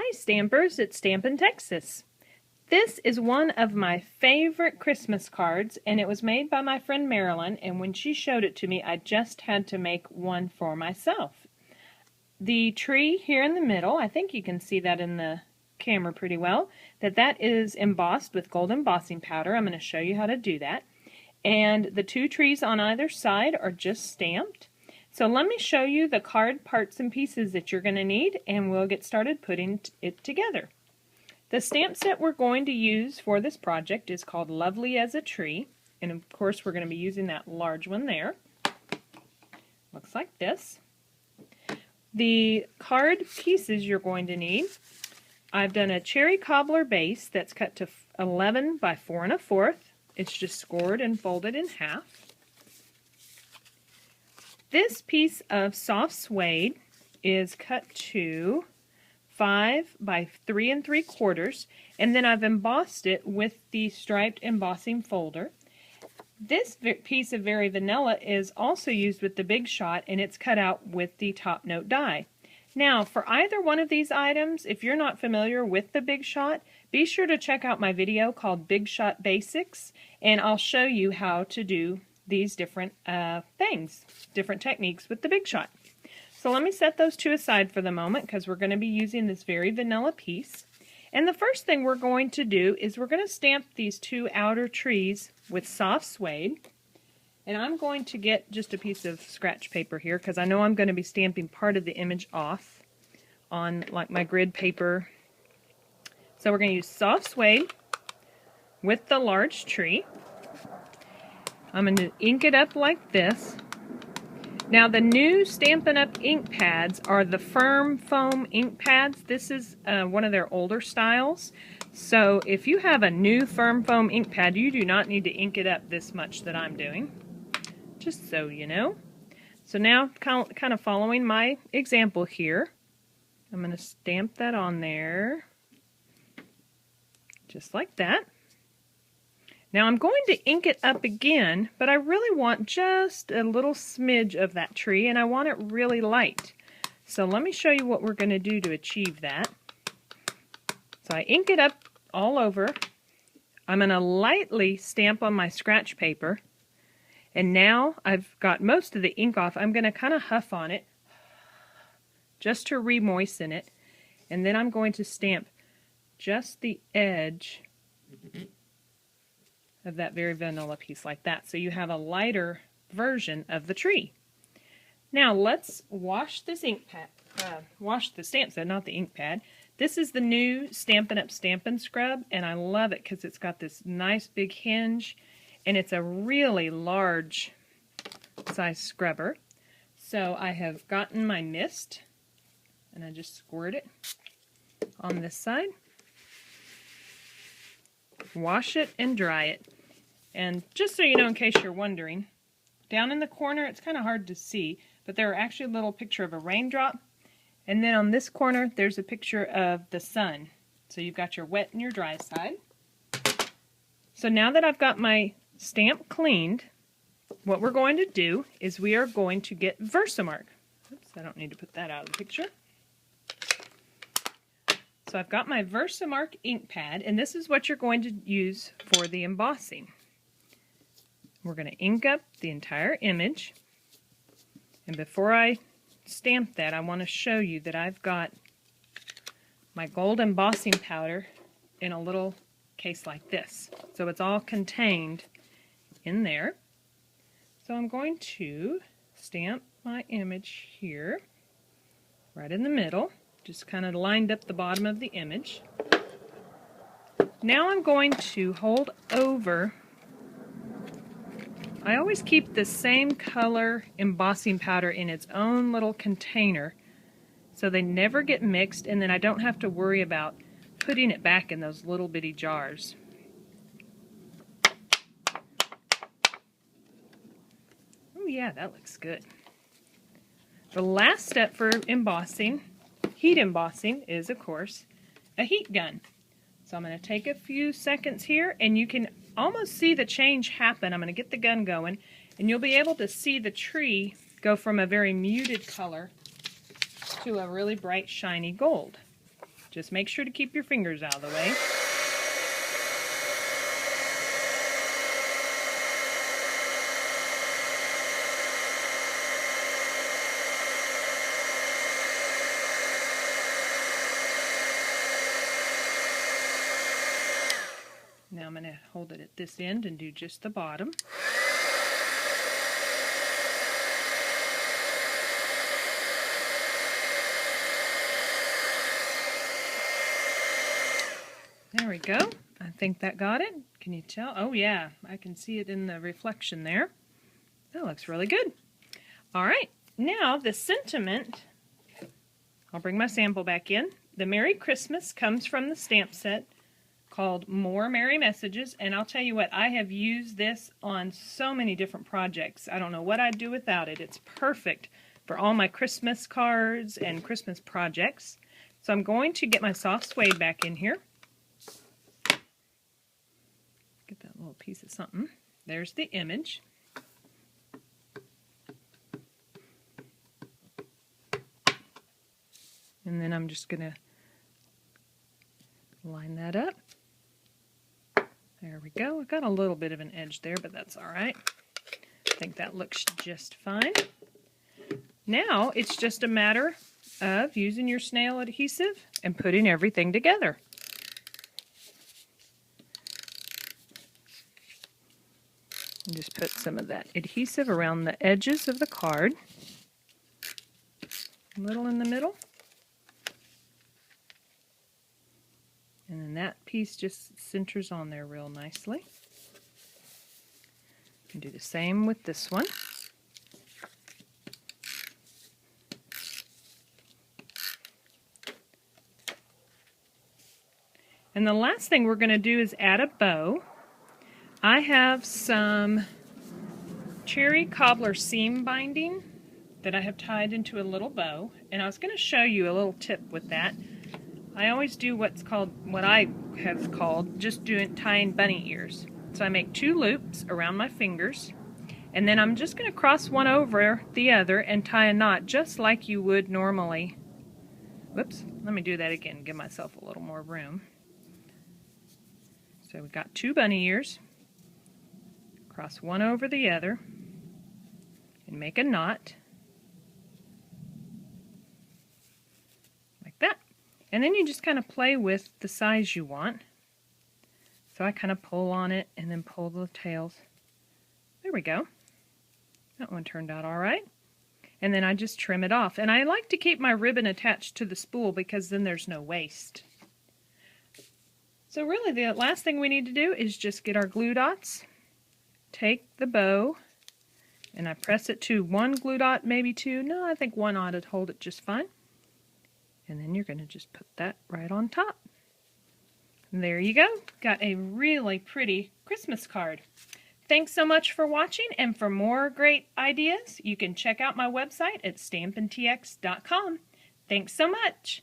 Hi Stampers, it's Stampin' Texas. This is one of my favorite Christmas cards, and it was made by my friend Marilyn, and when she showed it to me I just had to make one for myself. The tree here in the middle, I think you can see that in the camera pretty well, that is embossed with gold embossing powder. I'm going to show you how to do that. And the two trees on either side are just stamped. So let me show you the card parts and pieces that you're going to need, and we'll get started putting it together. The stamp set we're going to use for this project is called Lovely as a Tree, and of course we're going to be using that large one there. Looks like this. The card pieces you're going to need, I've done a cherry cobbler base that's cut to 11 by 4 1/4. It's just scored and folded in half. This piece of soft suede is cut to 5 by 3 3/4, and then I've embossed it with the striped embossing folder. This piece of Very Vanilla is also used with the Big Shot, and it's cut out with the top note die. Now, for either one of these items, if you're not familiar with the Big Shot, be sure to check out my video called Big Shot Basics, and I'll show you how to do these different different techniques with the Big Shot. So let me set those two aside for the moment because we're going to be using this Very Vanilla piece. And the first thing we're going to do is we're going to stamp these two outer trees with soft suede. And I'm going to get just a piece of scratch paper here because I know I'm going to be stamping part of the image off on like my grid paper. So we're going to use soft suede with the large tree. I'm going to ink it up like this. Now the new Stampin' Up! Ink pads are the firm foam ink pads. This is one of their older styles. So if you have a new firm foam ink pad, you do not need to ink it up this much that I'm doing. Just so you know. So now, kind of following my example here, I'm going to stamp that on there. Just like that. Now I'm going to ink it up again, but I really want just a little smidge of that tree, and I want it really light. So let me show you what we're going to do to achieve that. So I ink it up all over. I'm going to lightly stamp on my scratch paper, and now I've got most of the ink off. I'm going to kind of huff on it just to re-moisten it, and then I'm going to stamp just the edge of that Very Vanilla piece like that, so you have a lighter version of the tree. Now let's wash this ink pad, wash the stamp set, not the ink pad. This is the new Stampin' Up! Stampin' Scrub, and I love it because it's got this nice big hinge, and it's a really large size scrubber. So I have gotten my mist, and I just squirt it on this side. Wash it and dry it. And just so you know, in case you're wondering, down in the corner, it's kind of hard to see, but there are actually a little picture of a raindrop, and then on this corner there's a picture of the sun. So you've got your wet and your dry side. So now that I've got my stamp cleaned, what we're going to do is we are going to get Versamark. Oops, I don't need to put that out of the picture. So I've got my Versamark ink pad, and this is what you're going to use for the embossing. We're going to ink up the entire image, and before I stamp that, I want to show you that I've got my gold embossing powder in a little case like this. So it's all contained in there. So I'm going to stamp my image here, right in the middle. Just kind of lined up the bottom of the image. Now I'm going to hold over. I always keep the same color embossing powder in its own little container so they never get mixed, and then I don't have to worry about putting it back in those little bitty jars. Oh yeah, that looks good. The last step for embossing, heat embossing, is of course a heat gun. So I'm going to take a few seconds here, and you can almost see the change happen. I'm going to get the gun going, and you'll be able to see the tree go from a very muted color to a really bright shiny gold. Just make sure to keep your fingers out of the way. Now I'm going to hold it at this end and do just the bottom. There we go. I think that got it. Can you tell? Oh yeah, I can see it in the reflection there. That looks really good. All right, now the sentiment, I'll bring my sample back in. The Merry Christmas comes from the stamp set called More Merry Messages, and I'll tell you what, I have used this on so many different projects. I don't know what I'd do without it. It's perfect for all my Christmas cards and Christmas projects. So I'm going to get my soft suede back in here. Get that little piece of something. There's the image. And then I'm just going to line that up. There we go. I got a little bit of an edge there, but that's all right. I think that looks just fine. Now it's just a matter of using your snail adhesive and putting everything together. And just put some of that adhesive around the edges of the card. A little in the middle. And then that piece just centers on there real nicely. You can do the same with this one. And the last thing we're going to do is add a bow. I have some cherry cobbler seam binding that I have tied into a little bow, and I was going to show you a little tip with that. I always do what I have called just tying bunny ears. So I make 2 loops around my fingers, and then I'm just going to cross one over the other and tie a knot just like you would normally. Whoops, let me do that again, give myself a little more room. So we've got 2 bunny ears, cross one over the other, and make a knot. Like that. And then you just kind of play with the size you want. So I kind of pull on it and then pull the tails. There we go. That one turned out all right. And then I just trim it off. And I like to keep my ribbon attached to the spool because then there's no waste. So really the last thing we need to do is just get our glue dots, take the bow, and I press it to 1 glue dot, maybe 2. No, I think 1 ought to hold it just fine. And then you're going to just put that right on top. And there you go. Got a really pretty Christmas card. Thanks so much for watching, and for more great ideas, you can check out my website at stampintx.com. Thanks so much.